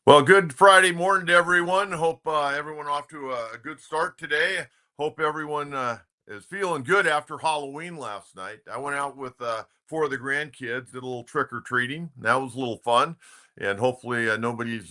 Well, good Friday morning to everyone. Hope everyone off to a good start today. Hope everyone is feeling good after Halloween last night. I went out with four of the grandkids, did a little trick or treating. That was a little fun, and hopefully nobody's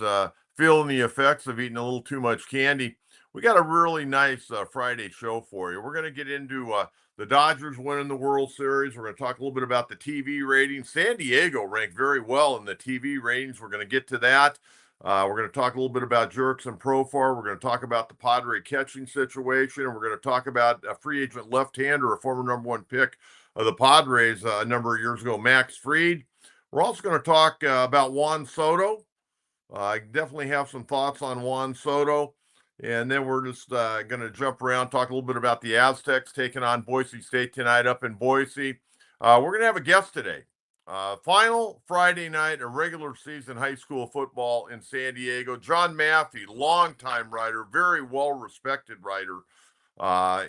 feeling the effects of eating a little too much candy. We got a really nice Friday show for you. We're going to get into the Dodgers winning the World Series. We're going to talk a little bit about the TV ratings. San Diego ranked very well in the TV ratings. We're going to get to that. We're going to talk a little bit about Jerks and Profar. We're going to talk about the Padre catching situation, and we're going to talk about a free agent left-hander, a former number one pick of the Padres a number of years ago, Max Fried. We're also going to talk about Juan Soto. I definitely have some thoughts on Juan Soto. And then we're just going to jump around, talk a little bit about the Aztecs taking on Boise State tonight up in Boise. We're going to have a guest today. Final Friday night of regular season high school football in San Diego. John Maffei, longtime writer, very well-respected writer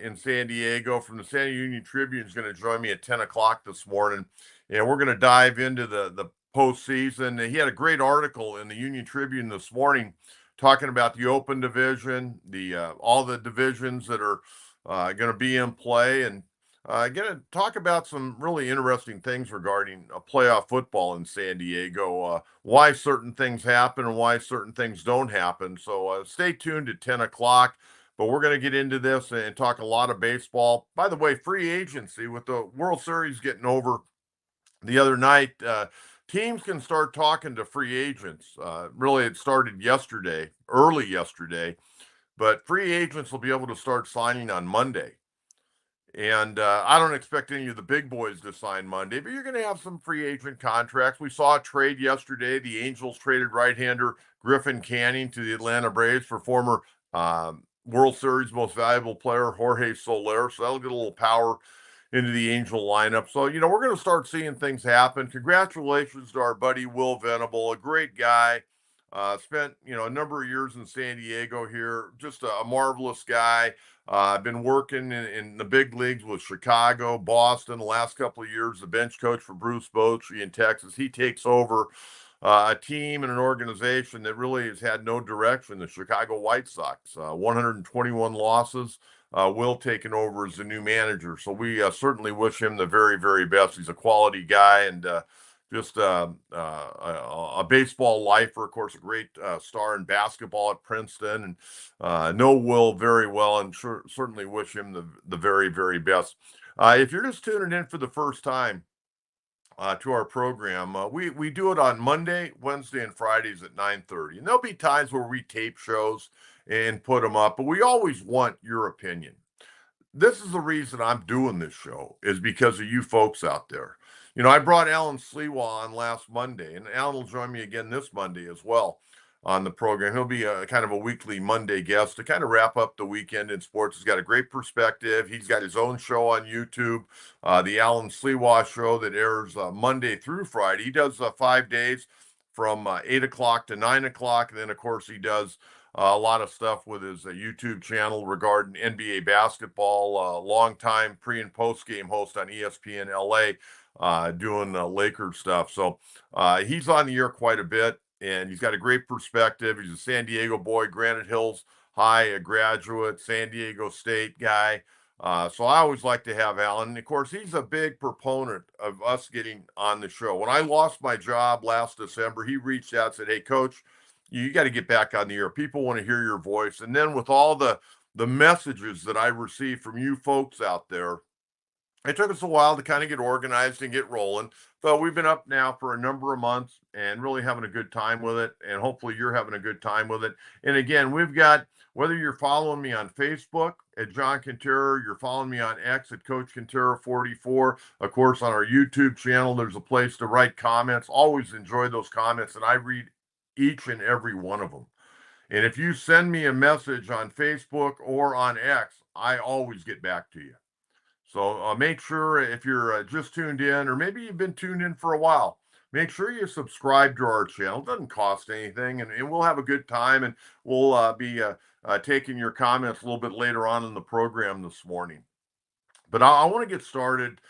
in San Diego from the San Diego Union Tribune, is going to join me at 10 o'clock this morning. And we're going to dive into the postseason. He had a great article in the Union Tribune this morning talking about the open division, the all the divisions that are going to be in play, and going to talk about some really interesting things regarding playoff football in San Diego, why certain things happen and why certain things don't happen. So stay tuned at 10 o'clock. But we're going to get into this and talk a lot of baseball. By the way, free agency with the World Series getting over the other night, teams can start talking to free agents. Really, it started yesterday, early yesterday, but free agents will be able to start signing on Monday. And I don't expect any of the big boys to sign Monday, but you're going to have some free agent contracts. We saw a trade yesterday. The Angels traded right-hander Griffin Canning to the Atlanta Braves for former World Series most valuable player Jorge Soler. So that'll get a little power into the Angel lineup. So, we're going to start seeing things happen. Congratulations to our buddy Will Venable, a great guy. Spent, a number of years in San Diego here. Just a marvelous guy. I've been working in the big leagues with Chicago, Boston the last couple of years, the bench coach for Bruce Bochy in Texas. He takes over a team and an organization that really has had no direction, the Chicago White Sox. 121 losses. Will taking over as the new manager. So we certainly wish him the very, very best. He's a quality guy and just a baseball lifer, of course, a great star in basketball at Princeton, and know Will very well, and certainly wish him the very, very best. If you're just tuning in for the first time to our program, we do it on Monday, Wednesday, and Fridays at 9:30, and there'll be times where we tape shows and put them up, but we always want your opinion. This is the reason I'm doing this show, is because of you folks out there. I brought Alan Slewa on last Monday, and Alan will join me again this Monday as well on the program. He'll be a kind of a weekly Monday guest to kind of wrap up the weekend in sports. He's got a great perspective. He's got his own show on YouTube, the Alan Slewa Show, that airs Monday through Friday. He does 5 days from 8 o'clock to 9 o'clock. And then, of course, he does a lot of stuff with his YouTube channel regarding NBA basketball. Longtime pre and post game host on ESPN LA, doing Lakers stuff. So he's on the air quite a bit, and he's got a great perspective. He's a San Diego boy, Granite Hills High, a graduate, San Diego State guy. So I always like to have Alan. And of course, he's a big proponent of us getting on the show. When I lost my job last December, he reached out and said, "Hey, Coach, you got to get back on the air. People want to hear your voice." And then with all the messages that I received from you folks out there, it took us a while to kind of get organized and get rolling. But we've been up now for a number of months and really having a good time with it. And hopefully you're having a good time with it. And again, we've got, whether you're following me on Facebook at John Quintero, you're following me on X at Coach Quintero 44. Of course, on our YouTube channel, there's a place to write comments. Always enjoy those comments, and I read each and every one of them. And if you send me a message on Facebook or on X, I always get back to you. So make sure, if you're just tuned in, or maybe you've been tuned in for a while, make sure you subscribe to our channel. It doesn't cost anything, and we'll have a good time, and we'll be taking your comments a little bit later on in the program this morning. But I want to get started.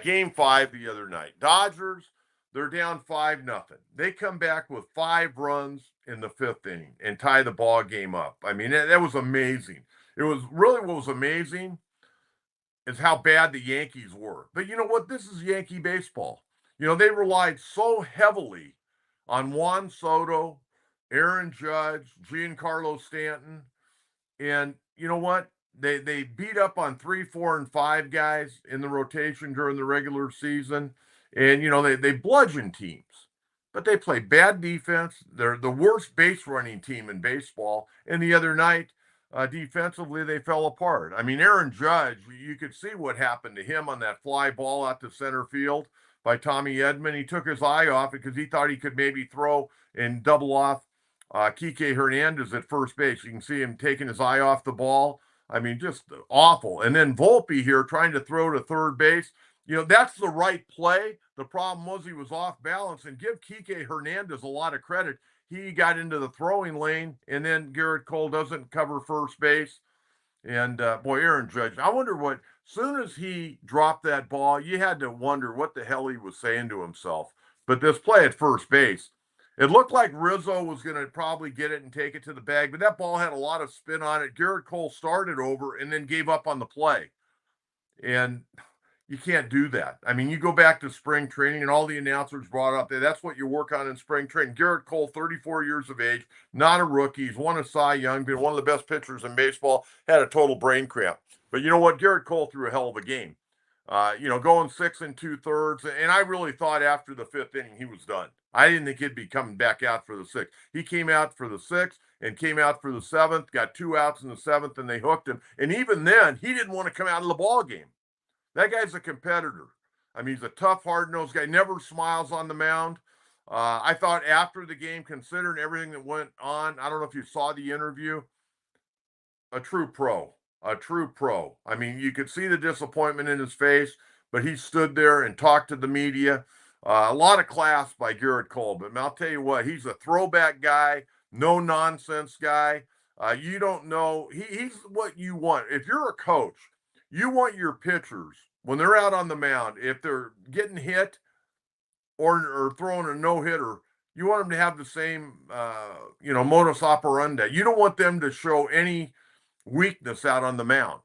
Game 5 the other night. Dodgers They're down 5-0. They come back with 5 runs in the 5th inning and tie the ball game up. I mean, that was amazing. It was really what was amazing is how bad the Yankees were. But you know what? This is Yankee baseball. They relied so heavily on Juan Soto, Aaron Judge, Giancarlo Stanton, and you know what? They beat up on 3, 4, and 5 guys in the rotation during the regular season, and they bludgeon teams. But they play bad defense. They're the worst base running team in baseball. And the other night, defensively, they fell apart. I mean, Aaron Judge, you could see what happened to him on that fly ball out to center field by Tommy Edman. He took his eye off it because he thought he could maybe throw and double off Kike Hernandez at first base. You can see him taking his eye off the ball. I mean, just awful. And then Volpe here trying to throw to third base. That's the right play. The problem was he was off balance. And give Kike Hernandez a lot of credit. He got into the throwing lane, and then Garrett Cole doesn't cover first base. And boy, Aaron Judge, I wonder what, soon as he dropped that ball, you had to wonder what the hell he was saying to himself. But this play at first base, it looked like Rizzo was going to probably get it and take it to the bag, but that ball had a lot of spin on it. Garrett Cole started over and then gave up on the play. And you can't do that. I mean, you go back to spring training and all the announcers brought up there. That's what you work on in spring training. Garrett Cole, 34 years of age, not a rookie. He's won a Cy Young, been one of the best pitchers in baseball, had a total brain cramp. But you know what? Garrett Cole threw a hell of a game. Going 6 2/3. And I really thought after the 5th inning, he was done. I didn't think he'd be coming back out for the 6th. He came out for the 6th and came out for the 7th, got 2 outs in the 7th, and they hooked him. And even then, he didn't want to come out of the ball game. That guy's a competitor. I mean, he's a tough, hard-nosed guy, never smiles on the mound. I thought after the game, considering everything that went on, I don't know if you saw the interview, a true pro, a true pro. I mean, you could see the disappointment in his face, but he stood there and talked to the media. A lot of class by Garrett Cole, but I'll tell you what, he's a throwback guy, no nonsense guy. You don't know, he's what you want. If you're a coach, you want your pitchers, when they're out on the mound, if they're getting hit or throwing a no-hitter, you want them to have the same, modus operandi. You don't want them to show any weakness out on the mound.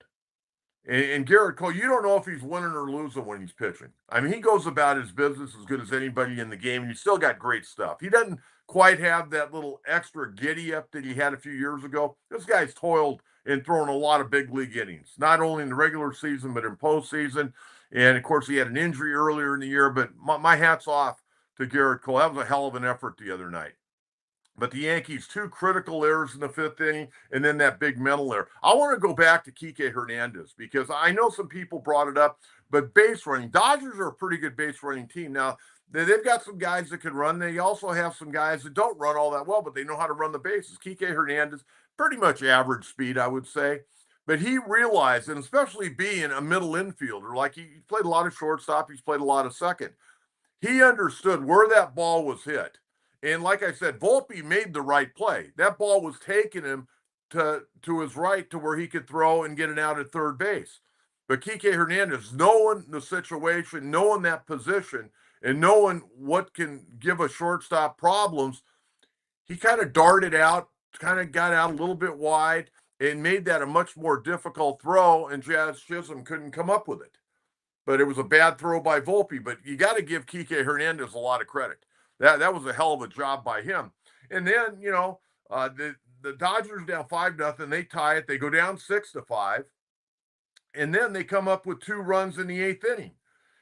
And Garrett Cole, you don't know if he's winning or losing when he's pitching. I mean, he goes about his business as good as anybody in the game, and he's still got great stuff. He doesn't quite have that little extra giddy up that he had a few years ago. This guy's toiled and thrown a lot of big league innings, not only in the regular season, but in postseason. And of course, he had an injury earlier in the year, but my hat's off to Garrett Cole. That was a hell of an effort the other night. But the Yankees, 2 critical errors in the 5th inning, and then that big mental error. I want to go back to Kike Hernandez because I know some people brought it up, but base running, Dodgers are a pretty good base running team. Now, they've got some guys that can run. They also have some guys that don't run all that well, but they know how to run the bases. Kike Hernandez, pretty much average speed, I would say. But he realized, and especially being a middle infielder, like he played a lot of shortstop, he's played a lot of second. He understood where that ball was hit. And like I said, Volpe made the right play. That ball was taking him to his right to where he could throw and get it out at third base. But Kike Hernandez, knowing the situation, knowing that position, and knowing what can give a shortstop problems, he kind of darted out, kind of got out a little bit wide, and made that a much more difficult throw, and Jazz Chisholm couldn't come up with it. But it was a bad throw by Volpe. But you got to give Kike Hernandez a lot of credit. That was a hell of a job by him. And then, the Dodgers down 5-0, they tie it. They go down 6-5. And then they come up with 2 runs in the 8th inning.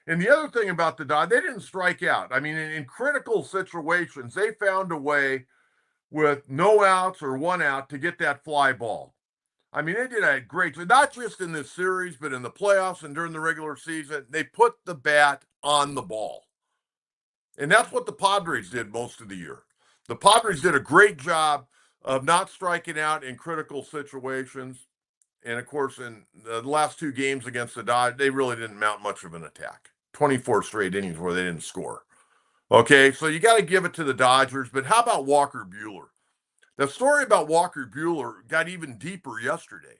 And the other thing about the Dodgers, they didn't strike out. I mean, in critical situations, they found a way with no outs or 1 out to get that fly ball. I mean, they did a great job, not just in this series, but in the playoffs and during the regular season. They put the bat on the ball. And that's what the Padres did most of the year. The Padres did a great job of not striking out in critical situations. And of course, in the last 2 games against the Dodgers, they really didn't mount much of an attack. 24 straight innings where they didn't score. Okay, so you got to give it to the Dodgers. But how about Walker Buehler? The story about Walker Buehler got even deeper yesterday.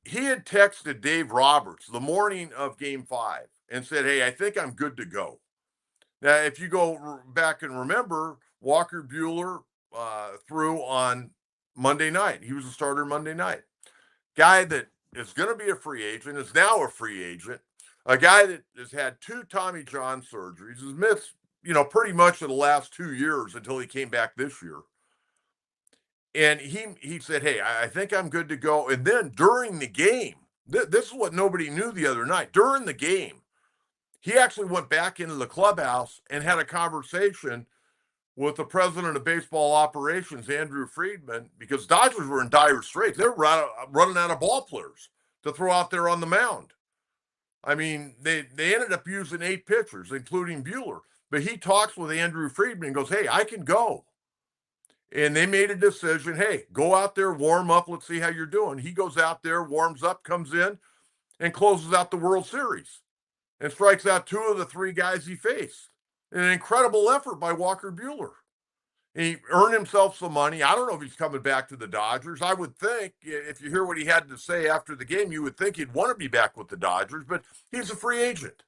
He had texted Dave Roberts the morning of Game 5 and said, "Hey, I think I'm good to go." Now, if you go back and remember, Walker Buehler threw on Monday night. He was a starter Monday night. Guy that is going to be a free agent, is now a free agent. A guy that has had 2 Tommy John surgeries, has missed, pretty much of the last 2 years until he came back this year. And he said, "Hey, I think I'm good to go." And then during the game, this is what nobody knew the other night. During the game, he actually went back into the clubhouse and had a conversation with the president of baseball operations, Andrew Friedman, because Dodgers were in dire straits. They were running out of ball players to throw out there on the mound. I mean, they ended up using 8 pitchers, including Buehler. But he talks with Andrew Friedman and goes, "Hey, I can go." And they made a decision. Hey, go out there, warm up. Let's see how you're doing. He goes out there, warms up, comes in, and closes out the World Series and strikes out 2 of the 3 guys he faced. An incredible effort by Walker Buehler. He earned himself some money. I don't know if he's coming back to the Dodgers. I would think, if you hear what he had to say after the game, you would think he'd want to be back with the Dodgers, but he's a free agent.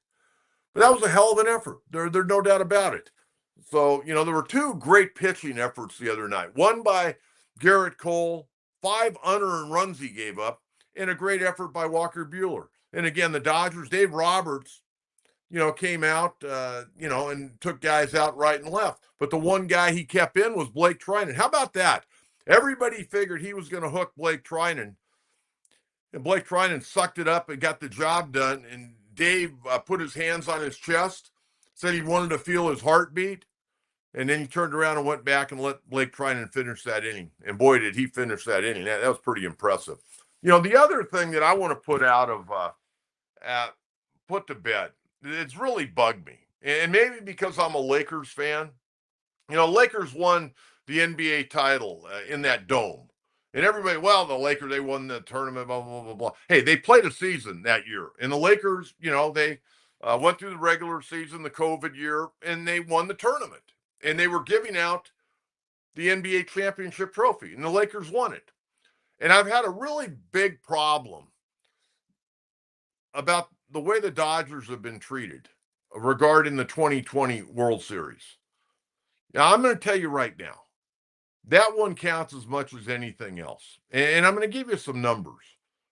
But that was a hell of an effort. There's no doubt about it. So, there were 2 great pitching efforts the other night. One by Garrett Cole, 5 unearned runs he gave up, and a great effort by Walker Buehler. And again, the Dodgers, Dave Roberts, came out, and took guys out right and left. But the one guy he kept in was Blake Trinan. How about that? Everybody figured he was going to hook Blake Trinan, and Blake Trinan sucked it up and got the job done. And Dave put his hands on his chest, said he wanted to feel his heartbeat, and then he turned around and went back and let Blake Trinan finish that inning. And boy, did he finish that inning. That was pretty impressive. The other thing that I want to put to bed, it's really bugged me. And maybe because I'm a Lakers fan, Lakers won the NBA title in that dome. And everybody, well, the Lakers, they won the tournament, blah, blah, blah, blah. Hey, they played a season that year. And the Lakers, they went through the regular season, the COVID year, and they won the tournament. And they were giving out the NBA championship trophy, and the Lakers won it. And I've had a really big problem about the way the Dodgers have been treated regarding the 2020 World Series. Now, I'm going to tell you right now, that one counts as much as anything else. And I'm going to give you some numbers.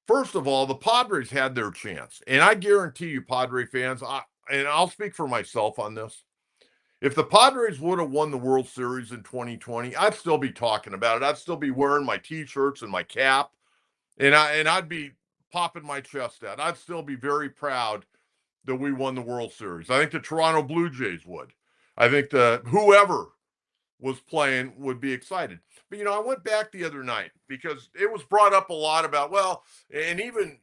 First of all, the Padres had their chance. And I guarantee you, Padre fans, and I'll speak for myself on this. If the Padres would have won the World Series in 2020, I'd still be talking about it. I'd still be wearing my T-shirts and my cap, and I'd be popping my chest out. I'd still be very proud that we won the World Series. I think the Toronto Blue Jays would. I think whoever was playing would be excited. But, I went back the other night because it was brought up a lot about, and even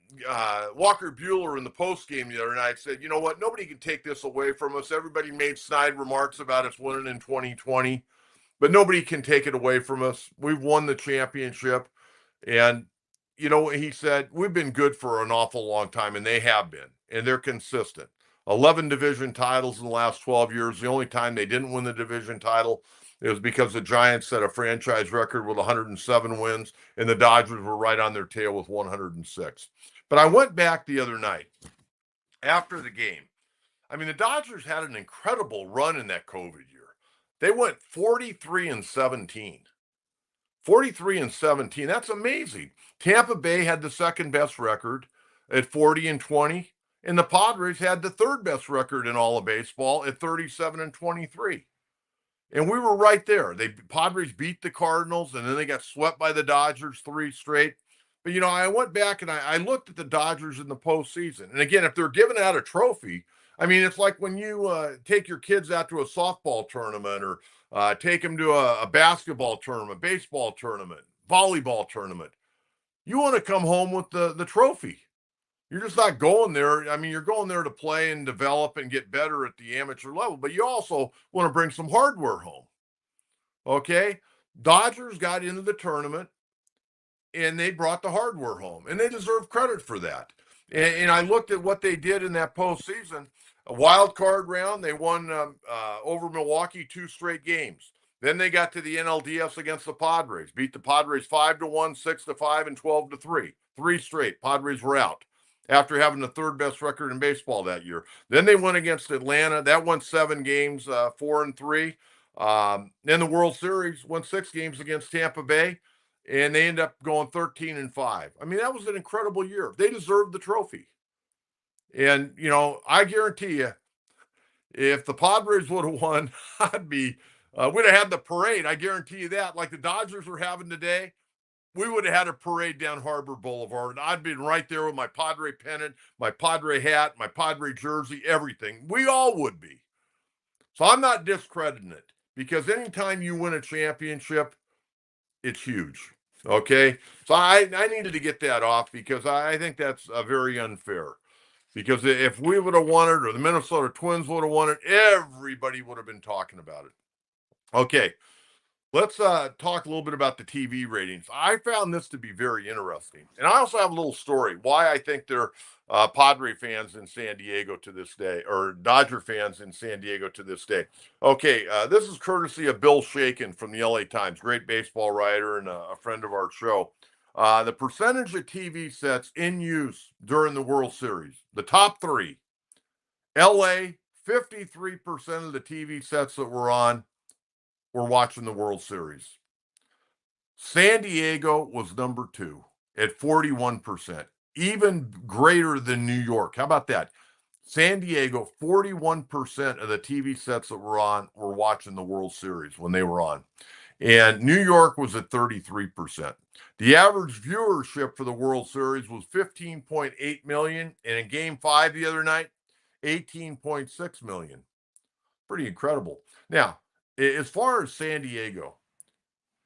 Walker Buehler in the postgame the other night said, you know what, nobody can take this away from us. Everybody made snide remarks about us winning in 2020, but nobody can take it away from us. We've won the championship. And, he said, we've been good for an awful long time, and they have been, and they're consistent. 11 division titles in the last 12 years. The only time they didn't win the division title, it was because the Giants set a franchise record with 107 wins, and the Dodgers were right on their tail with 106. But I went back the other night after the game. I mean, the Dodgers had an incredible run in that COVID year. They went 43-17. 43-17. That's amazing. Tampa Bay had the second best record at 40-20, and the Padres had the third best record in all of baseball at 37-23. And we were right there. Padres beat the Cardinals, and then they got swept by the Dodgers 3 straight. But, I went back and I looked at the Dodgers in the postseason. And again, if they're giving out a trophy, I mean, it's like when you take your kids out to a softball tournament or take them to a basketball tournament, baseball tournament, volleyball tournament. You want to come home with the trophy. You're just not going there. I mean, you're going there to play and develop and get better at the amateur level, but you also want to bring some hardware home. Okay? Dodgers got into the tournament and they brought the hardware home, and they deserve credit for that. And I looked at what they did in that postseason. A wild card round, they won over Milwaukee 2 straight games. Then they got to the NLDS against the Padres, beat the Padres 5-1, 6-5, and 12-3. 3 straight. Padres were out. after having the third best record in baseball that year. Then they went against Atlanta. That won 7 games, 4-3. Then the World Series won 6 games against Tampa Bay, and they ended up going 13-5. I mean, that was an incredible year. They deserved the trophy. And, I guarantee you, if the Padres would have won, we'd have had the parade. I guarantee you that. Like the Dodgers were having today, we would have had a parade down Harbor Boulevard. And I'd been right there with my Padre pennant, my Padre hat, my Padre jersey, everything. We all would be. So I'm not discrediting it because anytime you win a championship, it's huge. Okay. So I needed to get that off because I think that's very unfair. Because if we would have won it or the Minnesota Twins would have won it, everybody would have been talking about it. Okay. Let's talk a little bit about the TV ratings. I found this to be very interesting. And I also have a little story why I think they're Padre fans in San Diego to this day, or Dodger fans in San Diego to this day. Okay, this is courtesy of Bill Shaken from the LA Times, great baseball writer and a friend of our show. The percentage of TV sets in use during the World Series, the top three, LA, 53% of the TV sets that were on were watching the World Series. San Diego was number 2 at 41%, even greater than New York. How about that? San Diego, 41% of the TV sets that were on were watching the World Series when they were on. And New York was at 33%. The average viewership for the World Series was 15.8 million, and in Game 5 the other night, 18.6 million. Pretty incredible. Now, as far as San Diego,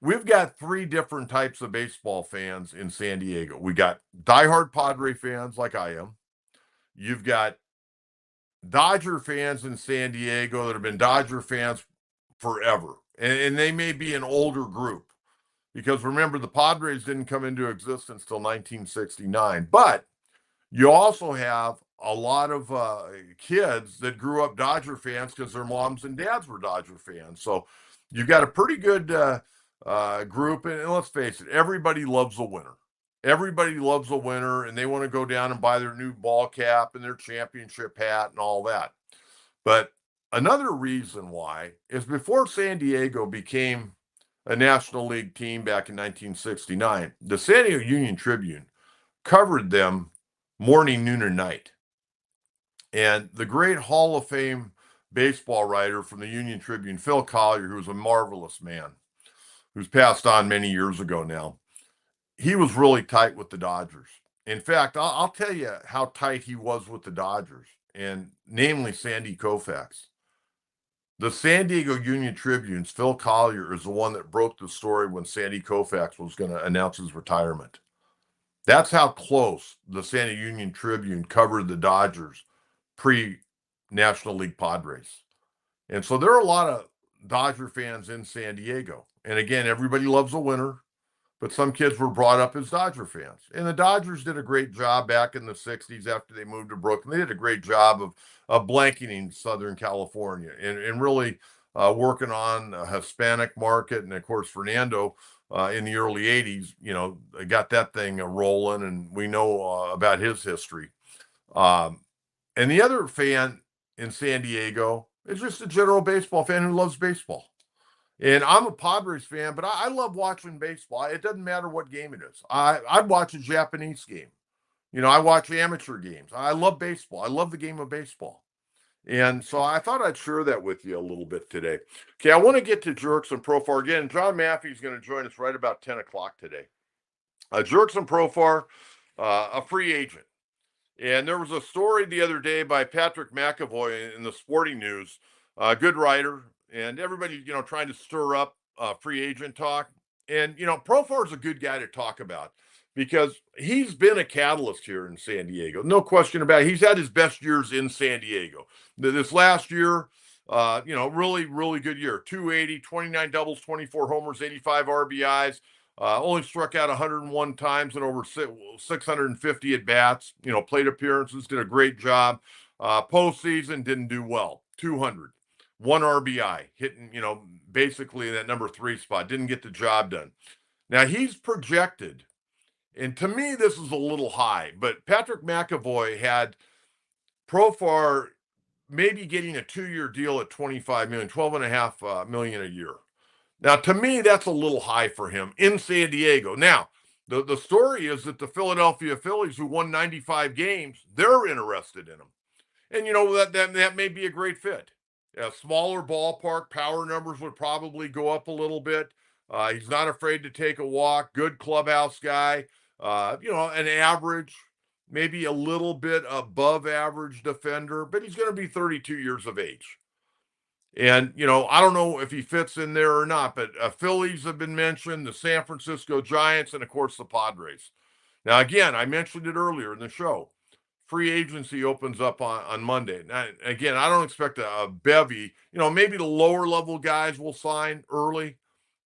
we've got 3 different types of baseball fans in San Diego. We got diehard Padre fans like I am. You've got Dodger fans in San Diego that have been Dodger fans forever. And they may be an older group because remember, the Padres didn't come into existence till 1969. But you also have a lot of kids that grew up Dodger fans because their moms and dads were Dodger fans. So you've got a pretty good group. And let's face it, everybody loves a winner. Everybody loves a winner, and they want to go down and buy their new ball cap and their championship hat and all that. But another reason why is before San Diego became a National League team back in 1969, the San Diego Union Tribune covered them morning, noon, and night. And the great Hall of Fame baseball writer from the Union Tribune, Phil Collier, who was a marvelous man, who's passed on many years ago now, he was really tight with the Dodgers. In fact, I'll tell you how tight he was with the Dodgers, and namely Sandy Koufax. The San Diego Union Tribune's Phil Collier is the one that broke the story when Sandy Koufax was going to announce his retirement. That's how close the San Diego Union Tribune covered the Dodgers pre-National League Padres. And so there are a lot of Dodger fans in San Diego. And again, everybody loves a winner, but some kids were brought up as Dodger fans. And the Dodgers did a great job back in the 60s after they moved to Brooklyn. They did a great job of blanketing Southern California and really working on a Hispanic market. And of course, Fernando in the early 80s, got that thing rolling, and we know about his history. And the other fan in San Diego is just a general baseball fan who loves baseball. And I'm a Padres fan, but I love watching baseball. It doesn't matter what game it is. I'd watch a Japanese game. I watch amateur games. I love baseball. I love the game of baseball. And so I thought I'd share that with you a little bit today. Okay, I want to get to Jerks and Profar again. John Maffei is going to join us right about 10 o'clock today. Jerks and Profar, a free agent. And there was a story the other day by Patrick McAvoy in the Sporting News, a good writer, and everybody, trying to stir up free agent talk. And, Profar is a good guy to talk about because he's been a catalyst here in San Diego. No question about it. He's had his best years in San Diego. This last year, really, really good year. 280, 29 doubles, 24 homers, 85 RBIs. Only struck out 101 times and over 650 at bats. Plate appearances, did a great job. Postseason didn't do well. 200, 1 RBI, hitting basically that number 3 spot. Didn't get the job done. Now he's projected And to me, this is a little high, but Patrick McAvoy had Profar maybe getting a 2-year deal at 25 million, 12.5 million a year. Now, to me, that's a little high for him in San Diego. Now, the story is that the Philadelphia Phillies, who won 95 games, they're interested in him. And that may be a great fit. A smaller ballpark, power numbers would probably go up a little bit. He's not afraid to take a walk. Good clubhouse guy. An average, maybe a little bit above average defender, but he's going to be 32 years of age. And I don't know if he fits in there or not, but Phillies have been mentioned, the San Francisco Giants, and of course the Padres. Now, again, I mentioned it earlier in the show. Free agency opens up on Monday. Now, again, I don't expect a bevy. Maybe the lower level guys will sign early,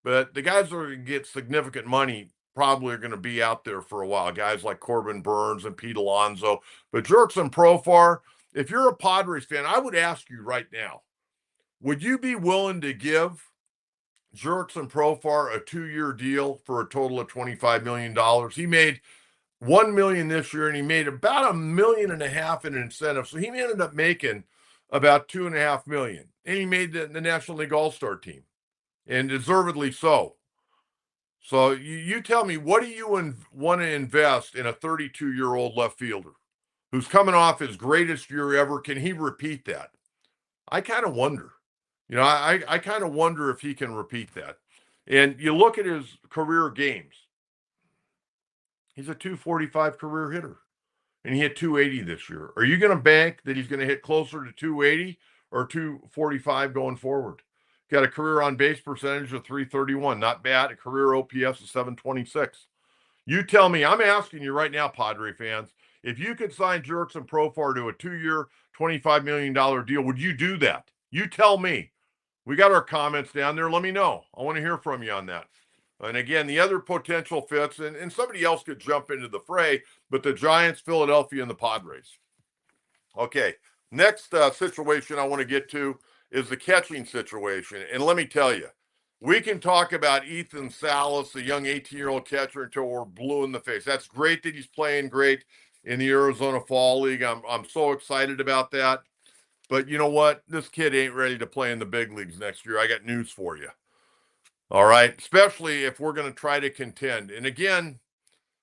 but the guys that are going to get significant money probably are going to be out there for a while. Guys like Corbin Burns and Pete Alonso. But Jerks and Profar, if you're a Padres fan, I would ask you right now, would you be willing to give Jerks and Profar a 2-year deal for a total of $25 million? He made $1 million this year, and he made about $1.5 million in incentives. So he ended up making about $2.5 million, and he made the National League All-Star team, and deservedly so. So you tell me, what do you want to invest in a 32-year-old left fielder who's coming off his greatest year ever? Can he repeat that? I kind of wonder. I kind of wonder if he can repeat that. And you look at his career games. He's a 245 career hitter, and he hit 280 this year. Are you going to bank that he's going to hit closer to 280 or 245 going forward? Got a career on base percentage of 331. Not bad. A career OPS of 726. You tell me, I'm asking you right now, Padre fans, if you could sign Jerks and Profar to a 2-year, $25 million deal, would you do that? You tell me. We got our comments down there. Let me know. I want to hear from you on that. And again, the other potential fits, and somebody else could jump into the fray, but the Giants, Philadelphia, and the Padres. Okay, next situation I want to get to is the catching situation. And let me tell you, we can talk about Ethan Salas, the young 18-year-old catcher, until we're blue in the face. That's great that he's playing great in the Arizona Fall League. I'm so excited about that. But you know what? This kid ain't ready to play in the big leagues next year. I got news for you. All right, especially if we're going to try to contend. And again,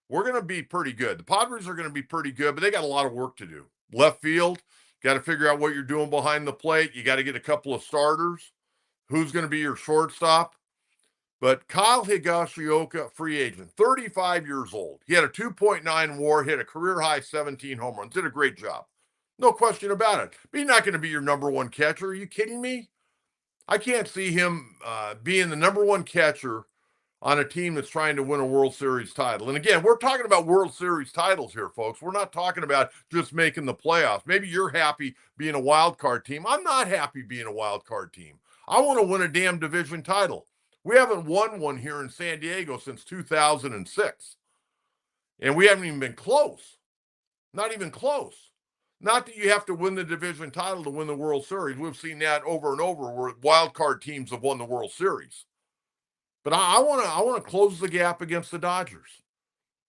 we're going to be pretty good. The Padres are going to be pretty good, but they got a lot of work to do. Left field, got to figure out what you're doing behind the plate. You got to get a couple of starters. Who's going to be your shortstop? But Kyle Higashioka, free agent, 35 years old. He had a 2.9 WAR, hit a career high 17 home runs. Did a great job. No question about it. But he's not going to be your number one catcher. Are you kidding me? I can't see him being the number one catcher on a team that's trying to win a World Series title. And again, we're talking about World Series titles here, folks. We're not talking about just making the playoffs. Maybe you're happy being a wild card team. I'm not happy being a wild card team. I want to win a damn division title. We haven't won one here in San Diego since 2006. And we haven't even been close. Not even close. Not that you have to win the division title to win the World Series. We've seen that over and over where wild card teams have won the World Series. But I want to close the gap against the Dodgers.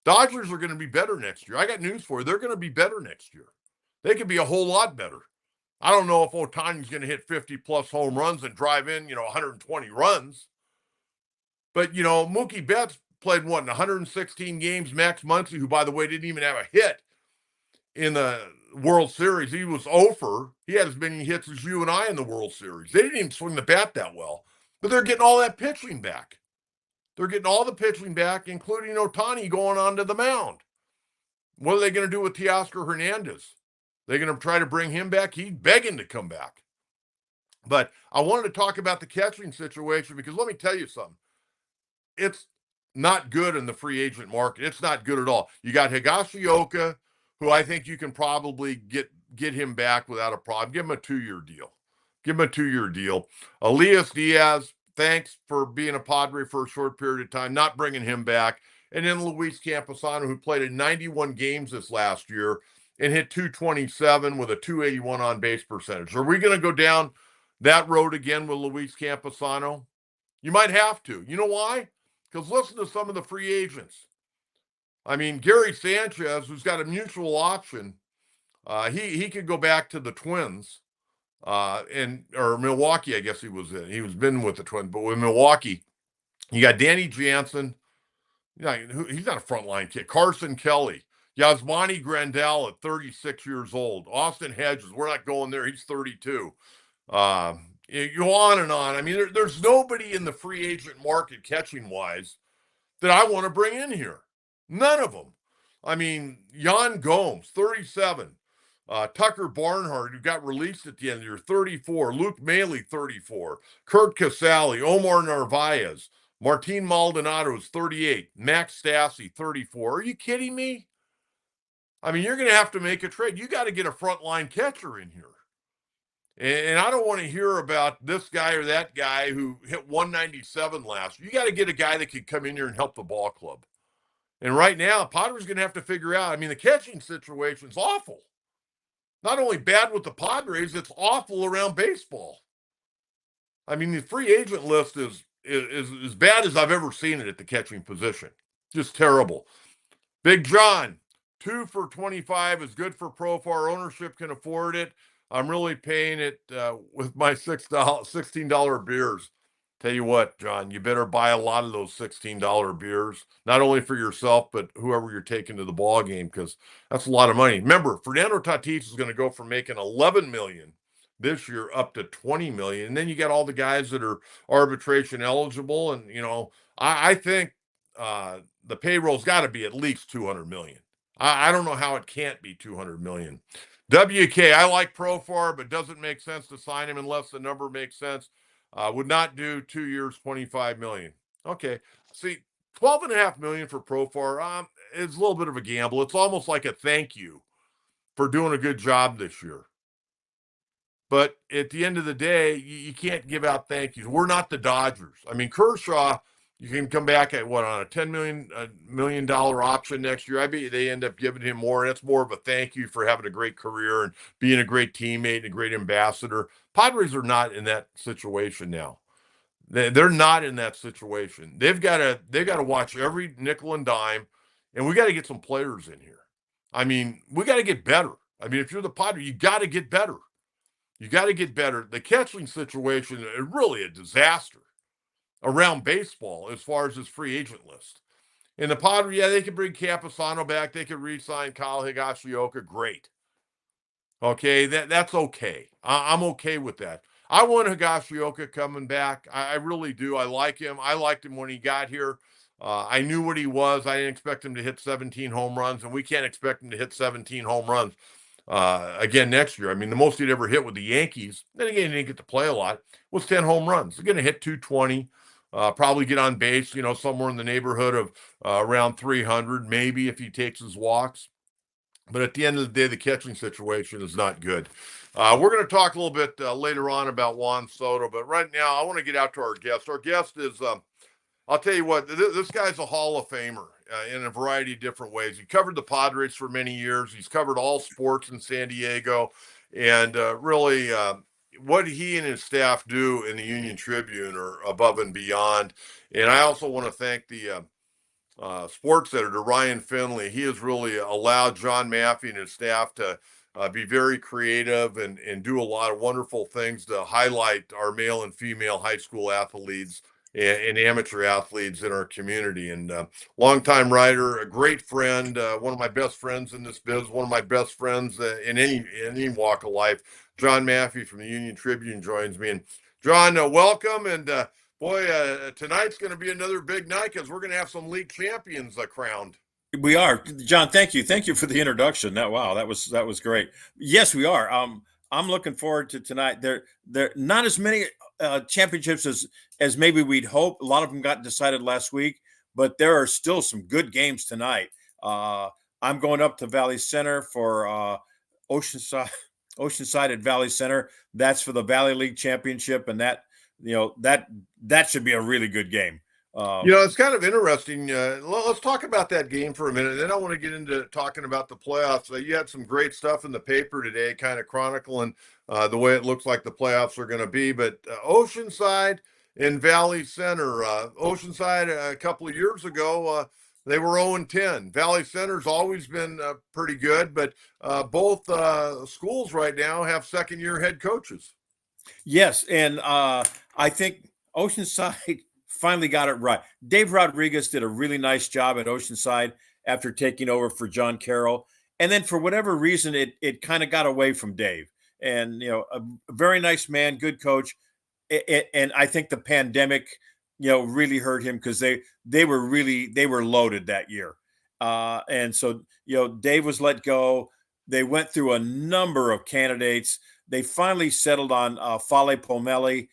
Dodgers are going to be better next year. I got news for you. They're going to be better next year. They could be a whole lot better. I don't know if Ohtani's going to hit 50-plus home runs and drive in, 120 runs. But, Mookie Betts played, 116 games. Max Muncy, who, by the way, didn't even have a hit in the World Series. He was 0 He had as many hits as you and I in the World Series. They didn't even swing the bat that well. But they're getting all that pitching back. They're getting all the pitching back, including Ohtani going onto the mound. What are they going to do with Teoscar Hernandez? They're going to try to bring him back? He's begging to come back. But I wanted to talk about the catching situation because let me tell you something. It's not good in the free agent market. It's not good at all. You got Higashioka, who I think you can probably get him back without a problem. Give him a 2-year deal. Give him a 2-year deal. Elias Diaz, thanks for being a Padre for a short period of time, not bringing him back. And then Luis Camposano, who played in 91 games this last year and hit 227 with a 281 on base percentage. Are we going to go down that road again with Luis Camposano? You might have to. You know why? Because listen to some of the free agents. I mean, Gary Sanchez, who's got a mutual option, he could go back to the Twins, or Milwaukee. I guess he was in. He was been with the Twins, but with Milwaukee, you got Danny Jansen. Yeah, he's not a frontline kid. Carson Kelly, Yasmani Grandal at 36 years old. Austin Hedges, we're not going there. He's 32. You go on and on. I mean, there's nobody in the free agent market catching wise that I want to bring in here. None of them. I mean, Jan Gomes, 37. Tucker Barnhart, who got released at the end of the year, 34. Luke Maley, 34. Kurt Casale, Omar Narvaez, Martin Maldonado is 38. Max Stassi, 34. Are you kidding me? I mean, you're going to have to make a trade. You got to get a frontline catcher in here. And I don't want to hear about this guy or that guy who hit 197 last year. You got to get a guy that can come in here and help the ball club. And right now, Padres going to have to figure out. I mean, the catching situation is awful. Not only bad with the Padres, it's awful around baseball. I mean, the free agent list is as bad as I've ever seen it at the catching position. Just terrible. Big John, 2 for 25 is good for Profar. Ownership can afford it. I'm really paying it with my $16 beers. Tell you what, John, you better buy a lot of those $16 beers, not only for yourself, but whoever you're taking to the ball game, because that's a lot of money. Remember, Fernando Tatis is going to go from making $11 million this year up to $20 million. And then you got all the guys that are arbitration eligible. And, I think the payroll's got to be at least $200 million. I don't know how it can't be $200 million. WK, I like Profar, but doesn't make sense to sign him unless the number makes sense. Would not do 2 years, $25 million. Okay. See, $12.5 million for Profar is a little bit of a gamble. It's almost like a thank you for doing a good job this year. But at the end of the day, you can't give out thank yous. We're not the Dodgers. I mean, Kershaw, you can come back at what, on a $10 million option next year. I bet they end up giving him more. That's more of a thank you for having a great career and being a great teammate and a great ambassador. Padres are not in that situation now. They're not in that situation. They've got to watch every nickel and dime, and we got to get some players in here. I mean, we got to get better. I mean, if you're the Padres, you got to get better. You got to get better. The catching situation is really a disaster around baseball as far as this free agent list. And the Padres, yeah, they could bring Campusano back. They could re-sign Kyle Higashioka. Great. Okay, that's okay. I'm okay with that. I want Higashioka coming back. I really do. I like him. I liked him when he got here. I knew what he was. I didn't expect him to hit 17 home runs, and we can't expect him to hit 17 home runs again next year. I mean, the most he'd ever hit with the Yankees, then again, he didn't get to play a lot, was 10 home runs. He's going to hit 220, probably get on base, somewhere in the neighborhood of around 300, maybe if he takes his walks. But at the end of the day, the catching situation is not good. We're going to talk a little bit later on about Juan Soto, but right now I want to get out to our guest. Our guest is, I'll tell you what, this guy's a Hall of Famer in a variety of different ways. He covered the Padres for many years. He's covered all sports in San Diego. And really, what he and his staff do in the Union Tribune are above and beyond. And I also want to thank the sports editor, Ryan Finley. He has really allowed John Maffei and his staff to be very creative and do a lot of wonderful things to highlight our male and female high school athletes and amateur athletes in our community. And longtime writer, a great friend, one of my best friends in this biz, one of my best friends in any walk of life. John Maffei from the Union Tribune joins me. And John, welcome. And boy, tonight's going to be another big night because we're going to have some league champions crowned. We are, John. Thank you for the introduction. Wow, that was great. Yes, we are. I'm looking forward to tonight. There not as many championships as maybe we'd hope. A lot of them got decided last week, but there are still some good games tonight. I'm going up to Valley Center for Oceanside at Valley Center. That's for the Valley League Championship, and that should be a really good game. It's kind of interesting. Let's talk about that game for a minute. Then I want to get into talking about the playoffs. You had some great stuff in the paper today, kind of chronicling the way it looks like the playoffs are going to be. But Oceanside and Valley Center, Oceanside a couple of years ago They were 0-10. Valley Center's always been pretty good, but both schools right now have second-year head coaches. Yes, and I think Oceanside finally got it right. Dave Rodriguez did a really nice job at Oceanside after taking over for John Carroll, and then for whatever reason, it kind of got away from Dave. And a very nice man, good coach, and I think the pandemic, really hurt him because they were loaded that year, and so Dave was let go. They went through a number of candidates. They finally settled on Fale Pomeli,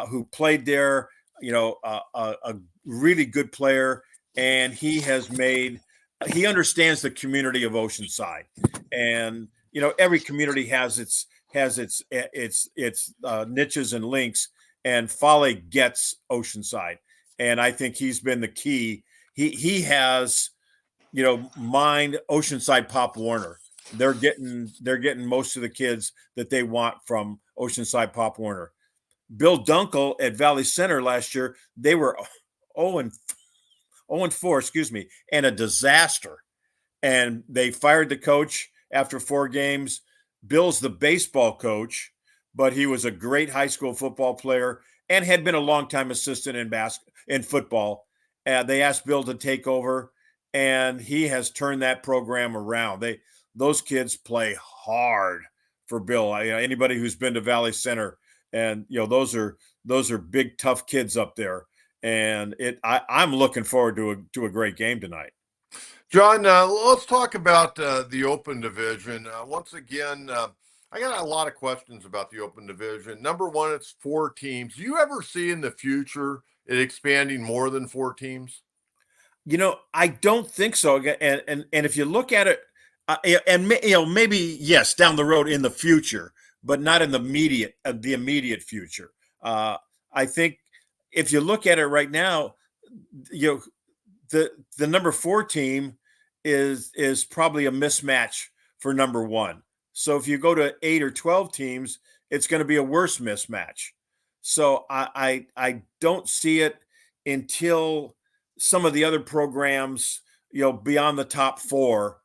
who played there, a really good player, and he understands the community of Oceanside, and every community has its niches and links, and Fale gets Oceanside, and I think he's been the key. He has mined Oceanside Pop Warner. They're getting most of the kids that they want from Oceanside Pop Warner. Bill Dunkel at Valley Center last year, they were 0-4, excuse me, and a disaster. And they fired the coach after 4 games. Bill's the baseball coach, but he was a great high school football player and had been a longtime assistant in football. They asked Bill to take over, and he has turned that program around. Those kids play hard for Bill. Anybody who's been to Valley Center, and those are big tough kids up there, and I'm looking forward to a great game tonight. John, let's talk about the Open Division. Once again, I got a lot of questions about the Open Division. Number one, it's 4 teams. Do you ever see in the future it expanding more than 4 teams? I don't think so. And if you look at it, and maybe yes, down the road in the future, but not in the immediate future. I think if you look at it right now, the number 4 team is probably a mismatch for number 1. So if you go to 8 or 12 teams, it's going to be a worse mismatch. So I don't see it until some of the other programs, beyond the top 4,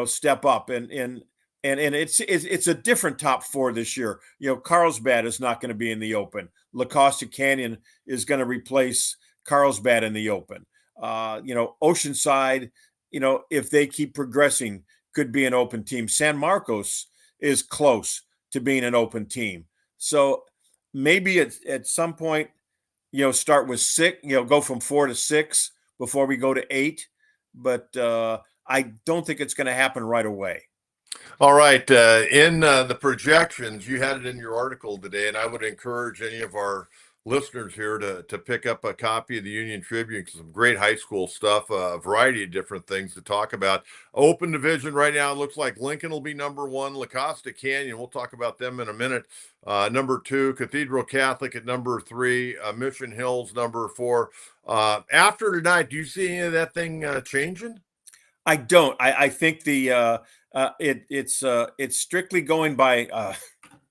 step up, and it's a different top 4 this year. Carlsbad is not going to be in the Open. La Costa Canyon is going to replace Carlsbad in the Open. Oceanside, if they keep progressing, could be an Open team. San Marcos is close to being an Open team. So maybe at some point, start with 6, go from 4 to 6 before we go to 8. But I don't think it's going to happen right away. All right. In the projections, you had it in your article today, and I would encourage any of our listeners here to pick up a copy of the Union Tribune. Some great high school stuff, a variety of different things to talk about. Open Division right now, it looks like Lincoln will be number 1. La Costa Canyon, we'll talk about them in a minute. Number 2, Cathedral Catholic at number 3, Mission Hills number 4. After tonight, do you see any of that thing changing? I don't. I think it's strictly going by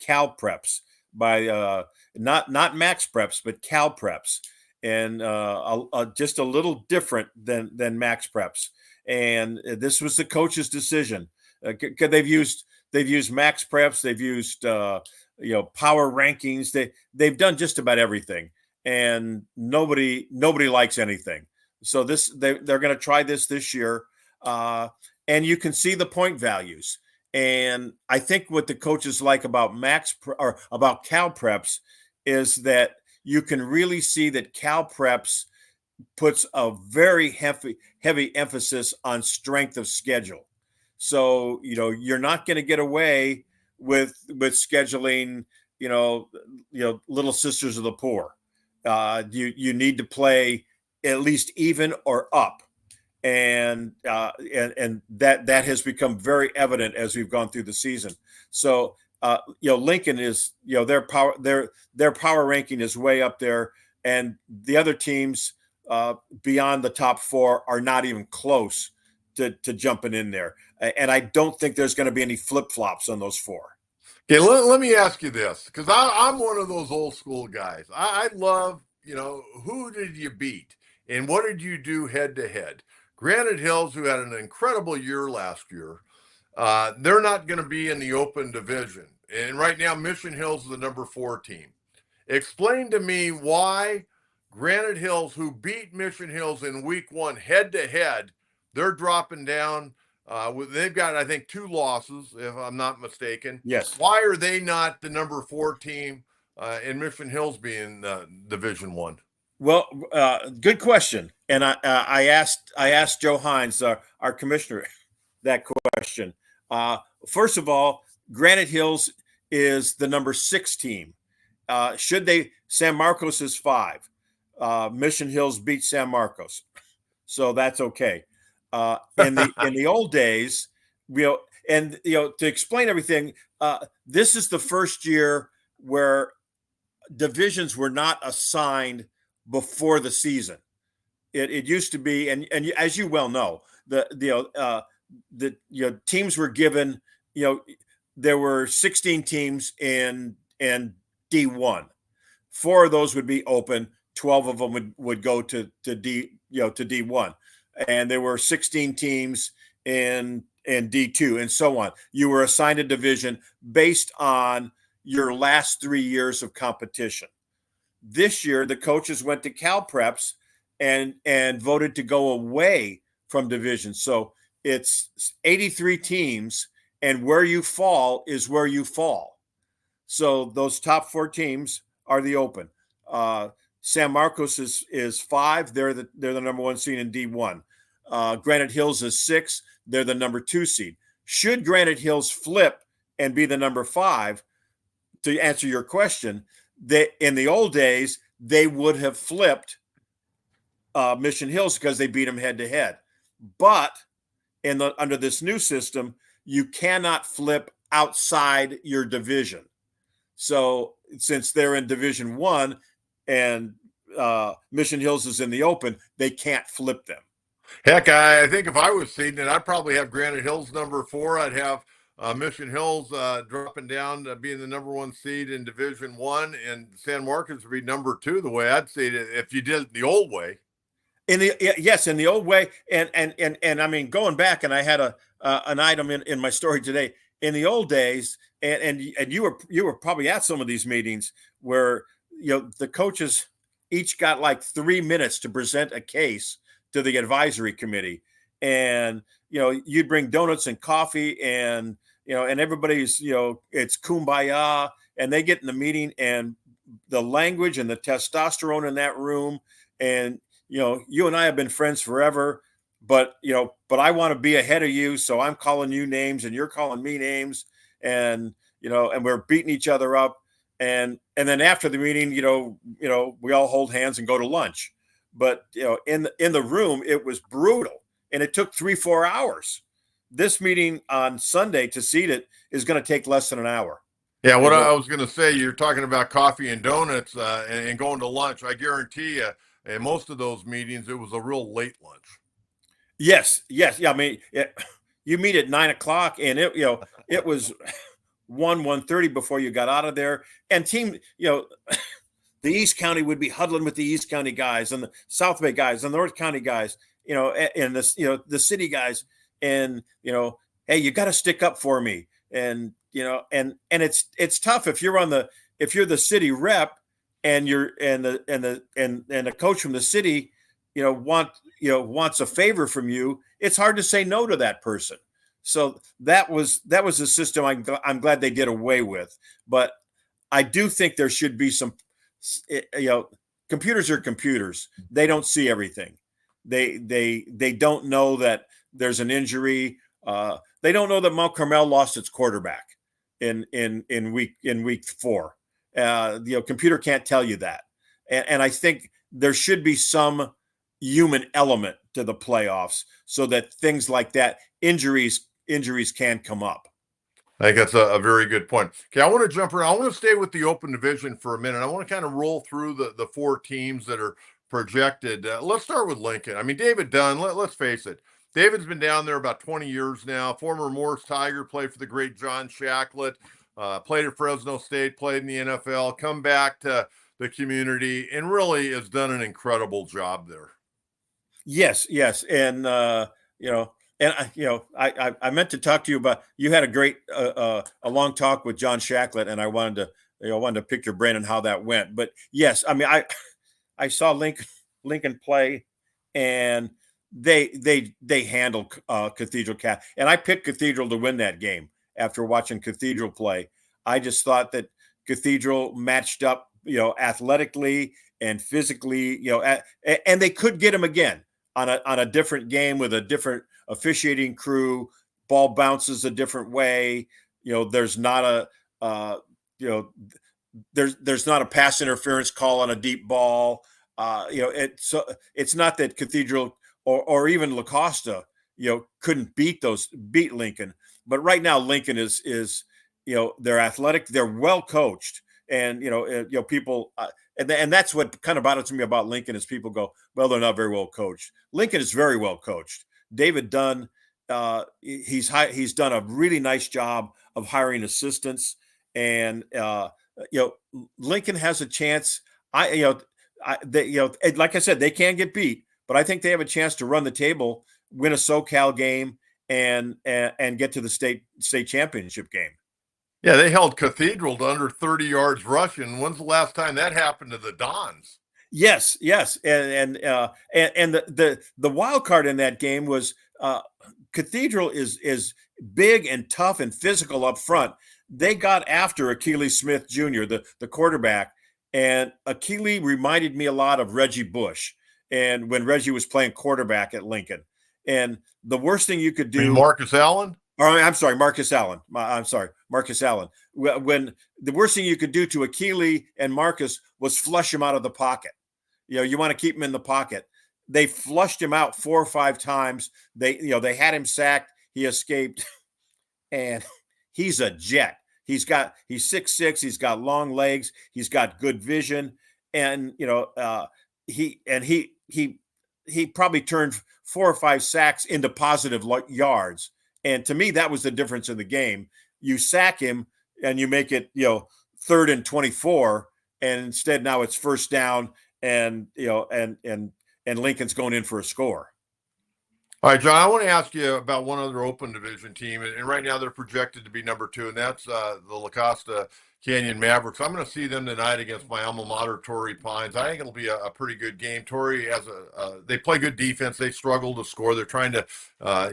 Cal Preps, by not Max Preps, but Cal Preps, and just a little different than Max Preps. And this was the coach's decision. They've used Max Preps, they've used power rankings, they've done just about everything, and nobody likes anything. So they're going to try this year. And you can see the point values. And I think what the coaches like about about Cal Preps is that you can really see that Cal Preps puts a very heavy emphasis on strength of schedule. So, you're not going to get away with scheduling, Little Sisters of the Poor. You need to play at least even or up. And that has become very evident as we've gone through the season. So Lincoln is their power ranking is way up there, and the other teams beyond the top 4 are not even close to jumping in there. And I don't think there's going to be any flip flops on those 4. Okay, let me ask you this, because I'm one of those old school guys. I love, who did you beat? And what did you do head to head? Granite Hills, who had an incredible year last year, they're not going to be in the open division. And right now, Mission Hills is the number 4 team. Explain to me why Granite Hills, who beat Mission Hills in week 1 head to head, they're dropping down. They've got, I think, 2 losses, if I'm not mistaken. Yes. Why are they not the number 4 team in Mission Hills being Division 1? Well, good question. And I asked Joe Hines, our commissioner, that question. First of all, Granite Hills is the number 6 team. San Marcos is 5. Mission Hills beat San Marcos, so that's okay. In the old days, to explain everything, this is the first year where divisions were not assigned before the season. It used to be, and as you well know, the teams were given. There were 16 teams in D1. 4 of those would be open. 12 of them would go to D1, and there were 16 teams in D2, and so on. You were assigned a division based on your last 3 years of competition. This year, the coaches went to Cal Preps and voted to go away from division. So it's 83 teams, and where you fall is where you fall. So those top 4 teams are the open. San Marcos is 5. They're the number 1 seed in D1. Granite Hills is 6. They're the number 2 seed. Should Granite Hills flip and be the number 5, to answer your question, in the old days, they would have flipped Mission Hills because they beat them head to head. But under this new system, you cannot flip outside your division. So since they're in Division 1 and Mission Hills is in the open, they can't flip them. Heck, I think if I was seeding it, I'd probably have Granite Hills number 4. I'd have Mission Hills dropping down to being the number 1 seed in Division 1, and San Marcos would be number 2, the way I'd see it if you did it the old way. In the old way, and I mean, going back, and I had an item in my story today. In the old days, and you were probably at some of these meetings where the coaches each got like 3 minutes to present a case to the advisory committee, and you'd bring donuts and coffee, and and everybody's it's kumbaya, and they get in the meeting, and the language and the testosterone in that room, and you and I have been friends forever, but I want to be ahead of you, so I'm calling you names and you're calling me names, and and we're beating each other up, and then after the meeting, we all hold hands and go to lunch. But in the room, it was brutal, and it took 3-4 hours. This meeting on Sunday to seat it is going to take less than an hour. Yeah, what I was going to say, you're talking about coffee and donuts and going to lunch. I guarantee you, in most of those meetings, it was a real late lunch. Yes. Yeah, I mean, you meet at 9 o'clock, and it was 1:30 before you got out of there. And team, the East County would be huddling with the East County guys and the South Bay guys and the North County guys, and the city guys, and hey, you got to stick up for me, and and it's tough if you're the city rep, and the coach from the city wants a favor from you. It's hard to say no to that person. So that was a system I'm glad they did away with. But I do think there should be some, computers are computers. They don't see everything. They don't know that there's an injury. They don't know that Mount Carmel lost its quarterback in week 4. Computer can't tell you that. And I think there should be some human element to the playoffs so that things like that, injuries can come up. I think that's a very good point. Okay, I want to jump around. I want to stay with the open division for a minute. I want to kind of roll through the 4 teams that are projected. Let's start with Lincoln. I mean, David Dunn, let's face it. David's been down there about 20 years now. Former Morris Tiger, played for the great John Shacklett, played at Fresno State, played in the NFL, come back to the community, and really has done an incredible job there. Yes, yes, and you know, and I meant to talk to you about. You had a great a long talk with John Shacklet, and I wanted to pick your brain on how that went. But yes, I mean, I saw Lincoln play, and they handled Cathedral Cat, and I picked Cathedral to win that game after watching Cathedral play. I just thought that Cathedral matched up, athletically and physically, and they could get him again on a different game with a different officiating crew. Ball bounces a different way. There's not a you know there's not a pass interference call on a deep ball. It's not that Cathedral or even La Costa, couldn't beat Lincoln. But right now, Lincoln is they're athletic, they're well coached, and people. And that's what kind of bothers me about Lincoln is people go, well, they're not very well coached. Lincoln is very well coached. David Dunn, he's done a really nice job of hiring assistants, and Lincoln has a chance. Like I said, they can get beat, but I think they have a chance to run the table, win a SoCal game, and get to the state championship game. Yeah, they held Cathedral to under 30 yards rushing. When's the last time that happened to the Dons? Yes, yes, and the wild card in that game was Cathedral is big and tough and physical up front. They got after Achilles Smith Jr., the quarterback, and Achilles reminded me a lot of Reggie Bush, and when Reggie was playing quarterback at Lincoln. And the worst thing you could do, Marcus Allen? Or I'm sorry, Marcus Allen. I'm sorry, Marcus Allen. When the worst thing you could do to Achilles and Marcus was flush him out of the pocket. You want to keep him in the pocket. They flushed him out 4 or 5 times. They had him sacked. He escaped, and he's a jet. He's 6'6". He's got long legs. He's got good vision, and he probably turned 4 or 5 sacks into positive yards. And to me, that was the difference in the game. You sack him, and you make it 3rd and 24, and instead now it's first down, and Lincoln's going in for a score. All right, John, I want to ask you about one other open division team, and right now they're projected to be number 2, and that's the La Costa Canyon Mavericks. I'm going to see them tonight against my alma mater, Torrey Pines. I think it'll be a pretty good game. Torrey they play good defense. They struggle to score. They're trying to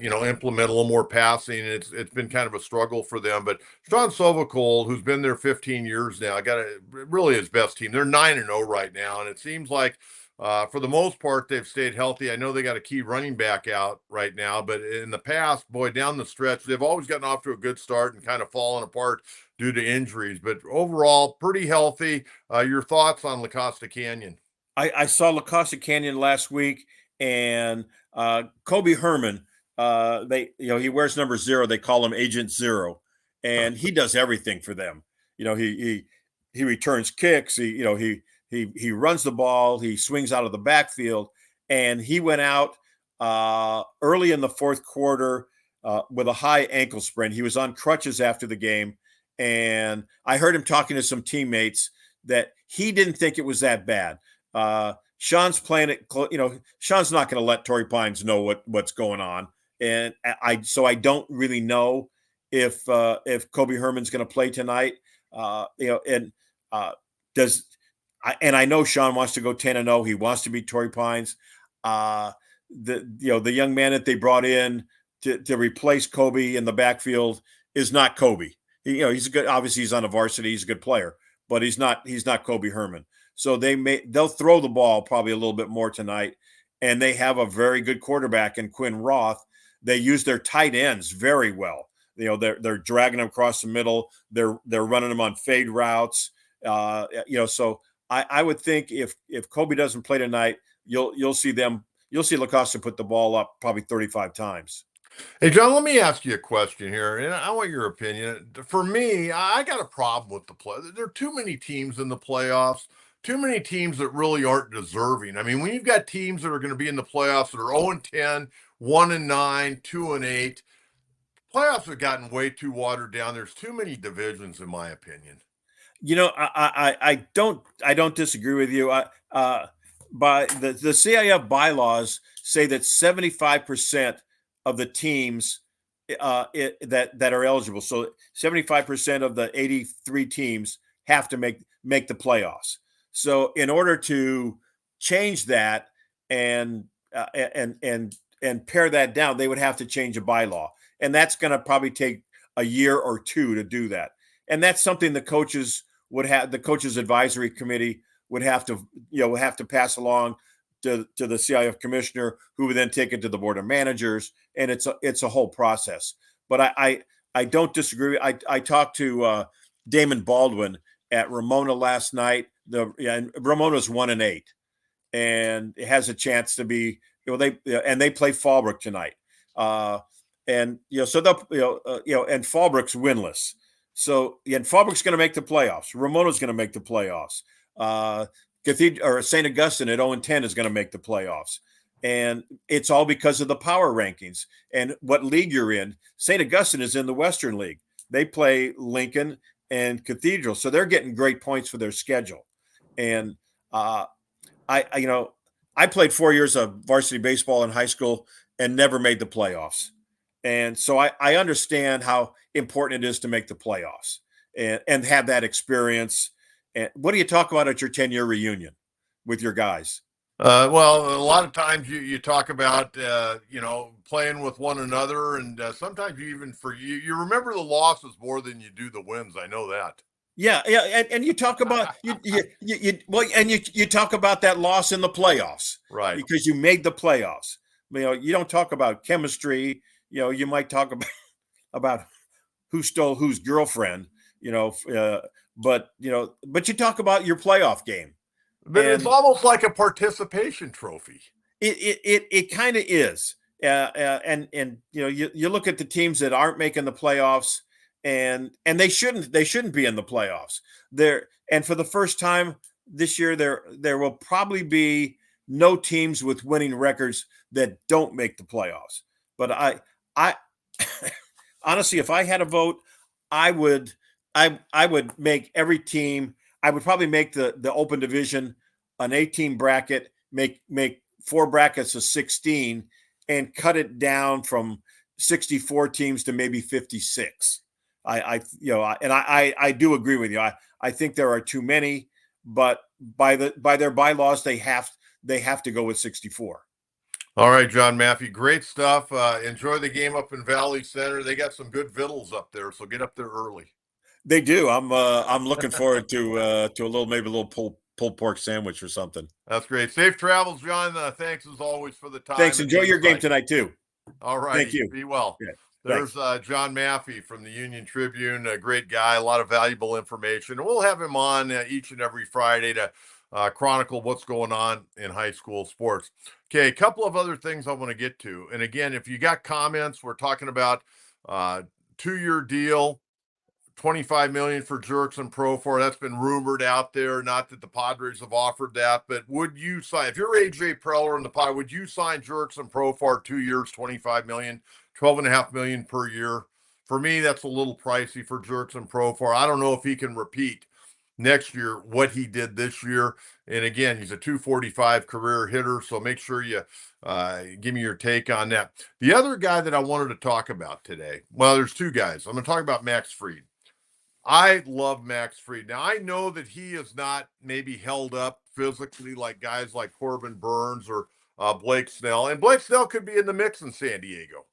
implement a little more passing. It's been kind of a struggle for them. But Sean Sovacol, who's been there 15 years now, got really his best team. They're 9-0 right now, and it seems like for the most part, they've stayed healthy. I know they got a key running back out right now, but in the past, boy, down the stretch, they've always gotten off to a good start and kind of fallen apart due to injuries. But overall, pretty healthy. Your thoughts on La Costa Canyon? I saw La Costa Canyon last week, and Kobe Herman, he wears number 0. They call him Agent Zero, and he does everything for them. He returns kicks. He runs the ball. He swings out of the backfield, and he went out early in the 4th quarter with a high ankle sprain. He was on crutches after the game, and I heard him talking to some teammates that he didn't think it was that bad. Sean's playing it. Sean's not going to let Torrey Pines know what's going on, and I don't really know if Kobe Herman's going to play tonight. And I know Sean wants to go 10-0. He wants to beat Torrey Pines. The young man that they brought in to replace Kobe in the backfield is not Kobe. He's a good. Obviously, he's on a varsity. He's a good player, but he's not Kobe Herman. So they'll throw the ball probably a little bit more tonight, and they have a very good quarterback in Quinn Roth. They use their tight ends very well. They're dragging them across the middle. They're running them on fade routes. So I would think if Kobe doesn't play tonight, you'll see La Costa put the ball up probably 35 times. Hey, John, let me ask you a question here, and I want your opinion. For me, I got a problem with the play. There are too many teams in the playoffs, too many teams that really aren't deserving. I mean, when you've got teams that are going to be in the playoffs that are 0-10, 1-9, 2-8, playoffs have gotten way too watered down. There's too many divisions, in my opinion. I don't disagree with you. by the CIF bylaws say that 75% of the teams that are eligible, so 75% of the 83 teams have to make the playoffs. So in order to change that and and pare that down, they would have to change a bylaw, and that's going to probably take a year or two to do that. And that's something the coaches would have. The coaches advisory committee would have to pass along to the CIF commissioner, who would then take it to the board of managers, and it's a whole process. But I don't disagree. I talked to Damon Baldwin at Ramona last night. And Ramona's 1-8, and it has a chance to be. They play Fallbrook tonight, and so they'll and Fallbrook's winless. So and Fallbrook's going to make the playoffs. Ramona's going to make the playoffs. Cathedral or St. Augustine at 0-10 is going to make the playoffs. And it's all because of the power rankings and what league you're in. St. Augustine is in the Western League. They play Lincoln and Cathedral, so they're getting great points for their schedule. And I played 4 years of varsity baseball in high school and never made the playoffs. And so I understand how important it is to make the playoffs and have that experience. And what do you talk about at your 10-year reunion with your guys? Well, a lot of times you talk about playing with one another, and sometimes you even you remember the losses more than you do the wins. I know that. Yeah, and you talk about you talk about that loss in the playoffs, right? Because you made the playoffs. You don't talk about chemistry. You might talk about who stole whose girlfriend. But you talk about your playoff game. But it's almost like a participation trophy. It kind of is, and you look at the teams that aren't making the playoffs, and they shouldn't be in the playoffs. And for the first time this year, there will probably be no teams with winning records that don't make the playoffs. But I honestly, if I had a vote, I would make every team. I would probably make the open division an 18 bracket, make 4 brackets of 16, and cut it down from 64 teams to maybe 56. I do agree with you. I think there are too many, but by their bylaws, they have to go with 64. All right, John Maffei, great stuff. Enjoy the game up in Valley Center. They got some good vittles up there, so get up there early. They do. I'm looking forward to a little pulled pork sandwich or something. That's great. Safe travels, John. Thanks as always for the time. Thanks. Enjoy your game tonight too. All right. Thank you. Be well. Yeah. There's John Maffei from the Union Tribune, a great guy, a lot of valuable information. And we'll have him on each and every Friday to chronicle what's going on in high school sports. Okay, a couple of other things I want to get to. And again, if you got comments, we're talking about 2-year deal, $25 million for Jerks and Profar. That's been rumored out there. Not that the Padres have offered that, but would you sign, if you're AJ Preller in the Padres, would you sign Jerks and Profar 2 years, $25 million, $12.5 million per year? For me, that's a little pricey for Jerks and Profar. I don't know if he can repeat next year what he did this year. And again, he's a 245 career hitter, so make sure you give me your take on that. The other guy that I wanted to talk about today, well, there's two guys. I'm going to talk about Max Fried. I love Max Fried. Now, I know that he is not maybe held up physically like guys like Corbin Burns or Blake Snell. And Blake Snell could be in the mix in San Diego.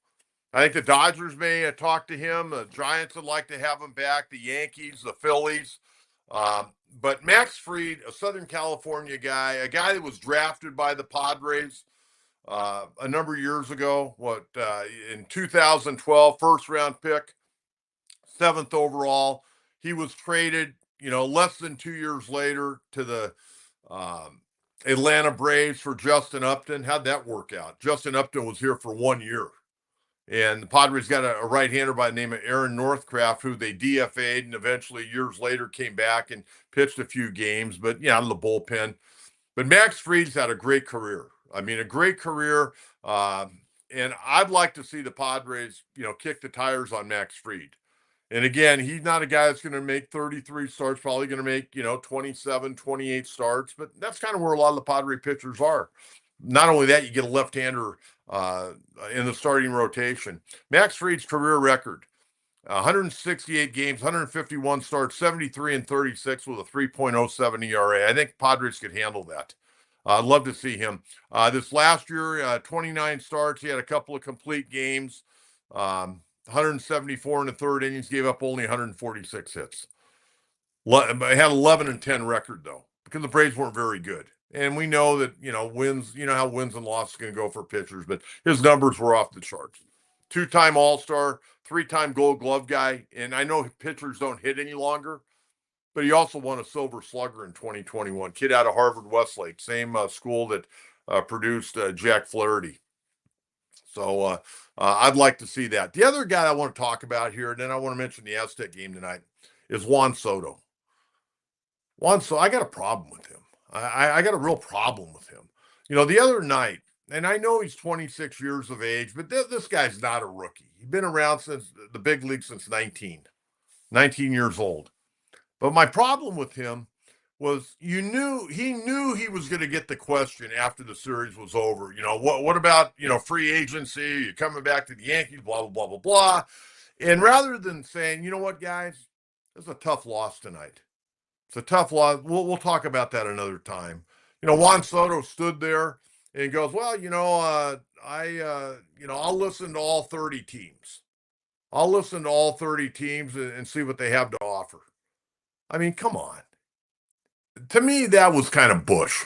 I think the Dodgers may talk to him. The Giants would like to have him back. The Yankees, the Phillies. But Max Fried, a Southern California guy, a guy that was drafted by the Padres a number of years ago, in 2012, first-round pick, 7th overall. He was traded, less than 2 years later to the Atlanta Braves for Justin Upton. How'd that work out? Justin Upton was here for 1 year. And the Padres got a right-hander by the name of Aaron Northcraft, who they DFA'd and eventually years later came back and pitched a few games, but out of the bullpen. But Max Fried's had a great career. I mean, a great career. And I'd like to see the Padres, kick the tires on Max Fried. And again, he's not a guy that's going to make 33 starts, probably going to make, 27, 28 starts, but that's kind of where a lot of the Padre pitchers are. Not only that, you get a left-hander in the starting rotation. Max Fried's career record, 168 games, 151 starts, 73 and 36 with a 3.07 ERA. I think Padres could handle that. I'd love to see him. This last year, 29 starts. He had a couple of complete games. 174 in the third innings, gave up only 146 hits. Had 11 and 10 record though, because the Braves weren't very good. And we know that, wins, how wins and losses can go for pitchers, but his numbers were off the charts. Two-time All-Star, three-time Gold Glove guy. And I know pitchers don't hit any longer, but he also won a Silver Slugger in 2021. Kid out of Harvard Westlake, same school that produced Jack Flaherty. So I'd like to see that. The other guy I want to talk about here, and then I want to mention the Aztec game tonight, is Juan Soto. I got a problem with him. I got a real problem with him. The other night, and I know he's 26 years of age, but this guy's not a rookie. He's been around since the big league since 19 years old. But my problem with him was he knew he was going to get the question after the series was over. What about, free agency? You're coming back to the Yankees, blah, blah, blah, blah, blah. And rather than saying, you know what, guys, it's a tough loss tonight. It's a tough loss. We'll talk about that another time. Juan Soto stood there and goes, well, I'll listen to all 30 teams. I'll listen to all 30 teams and see what they have to offer. I mean, come on. To me, that was kind of Bush.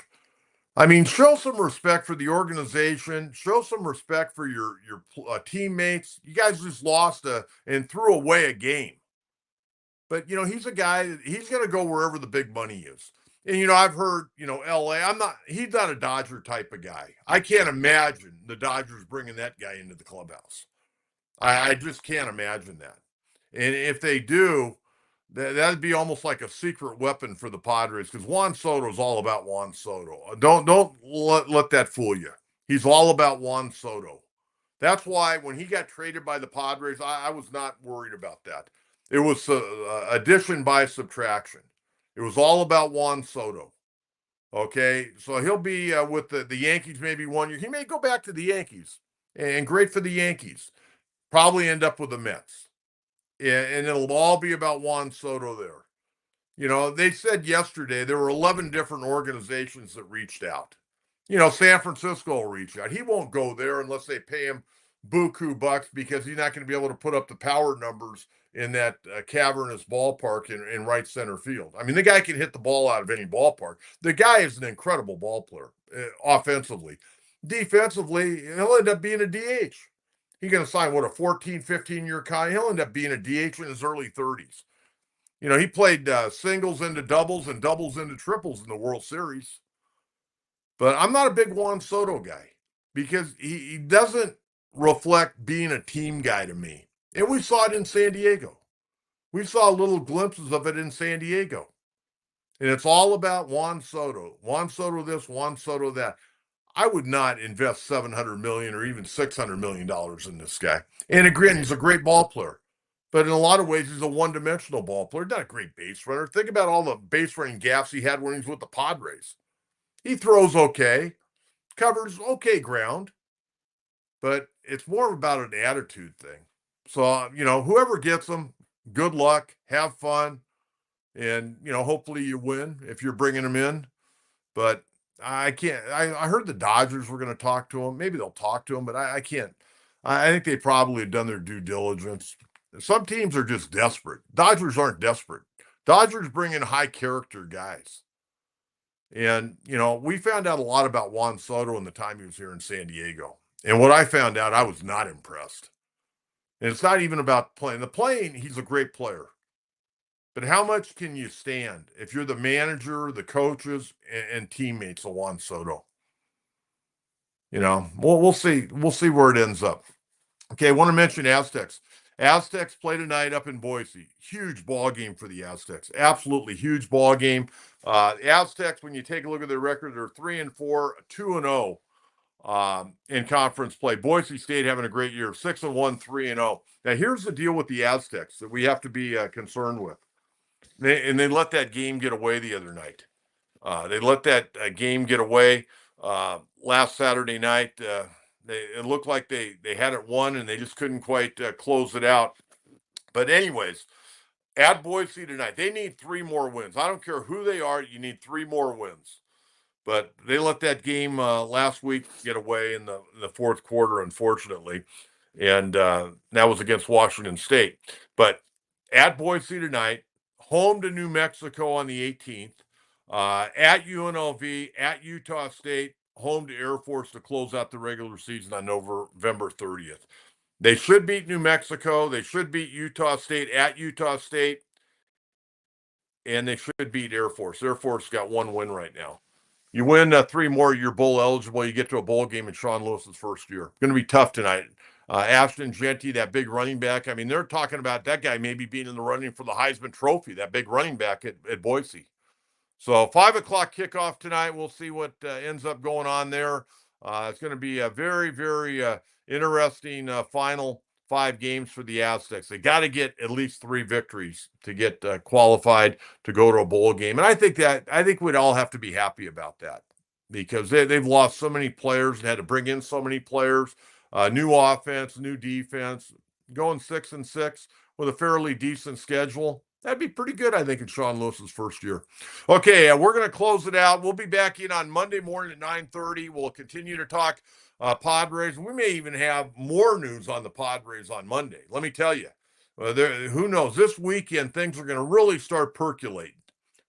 I mean, show some respect for the organization. Show some respect for your teammates. You guys just lost and threw away a game. But, he's a guy, he's going to go wherever the big money is. And, I've heard, LA, he's not a Dodger type of guy. I can't imagine the Dodgers bringing that guy into the clubhouse. I just can't imagine that. And if they do, that'd be almost like a secret weapon for the Padres, because Juan Soto is all about Juan Soto. Don't let that fool you. He's all about Juan Soto. That's why when he got traded by the Padres, I was not worried about that. It was addition by subtraction. It was all about Juan Soto. Okay, so he'll be with the Yankees maybe 1 year. He may go back to the Yankees, and great for the Yankees. Probably end up with the Mets. And it'll all be about Juan Soto there. They said yesterday there were 11 different organizations that reached out. San Francisco will reach out. He won't go there unless they pay him buku bucks, because he's not going to be able to put up the power numbers in that cavernous ballpark in right center field. I mean, the guy can hit the ball out of any ballpark. The guy is an incredible ball player offensively. Defensively, he'll end up being a DH. He's going to sign, a 14, 15-year contract? He'll end up being a DH in his early 30s. He played singles into doubles and doubles into triples in the World Series. But I'm not a big Juan Soto guy, because he doesn't reflect being a team guy to me. And we saw it in San Diego. We saw little glimpses of it in San Diego. And it's all about Juan Soto. Juan Soto this, Juan Soto that. I would not invest $700 million or even $600 million in this guy. And again, he's a great ball player, but in a lot of ways, he's a one-dimensional ball player. Not a great base runner. Think about all the base running gaps he had when he was with the Padres. He throws okay, covers okay ground, but it's more about an attitude thing. So, whoever gets him, good luck, have fun, and, hopefully you win if you're bringing him in. But I can't. I heard the Dodgers were going to talk to him. Maybe they'll talk to him, but I can't. I think they probably have done their due diligence. Some teams are just desperate. Dodgers aren't desperate. Dodgers bring in high character guys. And, we found out a lot about Juan Soto in the time he was here in San Diego. And what I found out, I was not impressed. And it's not even about playing. The playing, he's a great player. But how much can you stand if you're the manager, the coaches, and teammates of Juan Soto? We'll see. We'll see where it ends up. Okay, I want to mention Aztecs. Aztecs play tonight up in Boise. Huge ball game for the Aztecs. Absolutely huge ball game. Aztecs, when you take a look at their record, they're 3-4, 2-0 in conference play. Boise State having a great year, 6-1, 3-0. Now here's the deal with the Aztecs that we have to be concerned with. They let that game get away the other night. They let that game get away last Saturday night. It looked like they had it won and they just couldn't quite close it out. But anyways, at Boise tonight, they need 3 more wins. I don't care who they are. You need 3 more wins. But they let that game last week get away in the fourth quarter, unfortunately, and that was against Washington State. But at Boise tonight, home to New Mexico on the 18th, at UNLV, at Utah State, home to Air Force to close out the regular season on November 30th. They should beat New Mexico. They should beat Utah State at Utah State, and they should beat Air Force. Air Force got 1 win right now. You win 3 more, you're bowl eligible. You get to a bowl game in Sean Lewis's first year. Going to be tough tonight. Ashton Jeanty, that big running back. I mean, they're talking about that guy maybe being in the running for the Heisman Trophy, that big running back at Boise. So 5 o'clock kickoff tonight. We'll see what ends up going on there. It's going to be a very, very interesting final 5 games for the Aztecs. They got to get at least 3 victories to get qualified to go to a bowl game. And I think we'd all have to be happy about that because they've lost so many players and had to bring in so many players. New offense, new defense, going 6-6 with a fairly decent schedule. That'd be pretty good, I think, in Sean Lewis's first year. Okay, we're going to close it out. We'll be back in on Monday morning at 9:30. We'll continue to talk Padres. We may even have more news on the Padres on Monday. Let me tell you, who knows? This weekend, things are going to really start percolating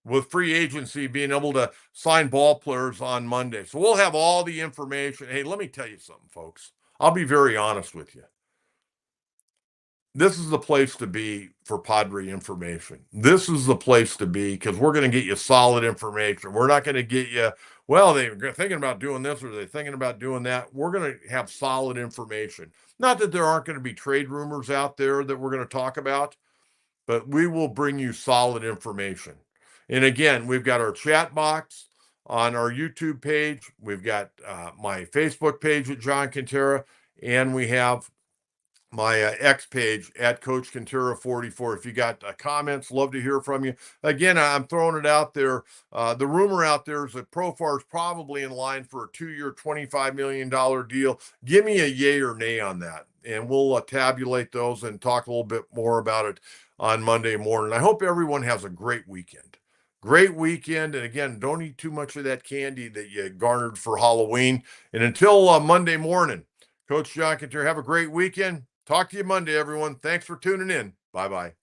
with free agency being able to sign ball players on Monday. So we'll have all the information. Hey, let me tell you something, folks. I'll be very honest with you. This is the place to be for Padre information. This is the place to be because we're going to get you solid information. We're not going to get you, well, they're thinking about doing this or they're thinking about doing that. We're going to have solid information. Not that there aren't going to be trade rumors out there that we're going to talk about, but we will bring you solid information. And again, we've got our chat box on our YouTube page. We've got my Facebook page at John Quintera, and we have my X page at Coach Quintera 44. If you got comments, love to hear from you. Again, I'm throwing it out there. The rumor out there is that Profar is probably in line for a 2-year, $25 million deal. Give me a yay or nay on that, and we'll tabulate those and talk a little bit more about it on Monday morning. I hope everyone has a great weekend. Great weekend. And again, don't eat too much of that candy that you garnered for Halloween. And until Monday morning, Coach John Quintera, have a great weekend. Talk to you Monday, everyone. Thanks for tuning in. Bye-bye.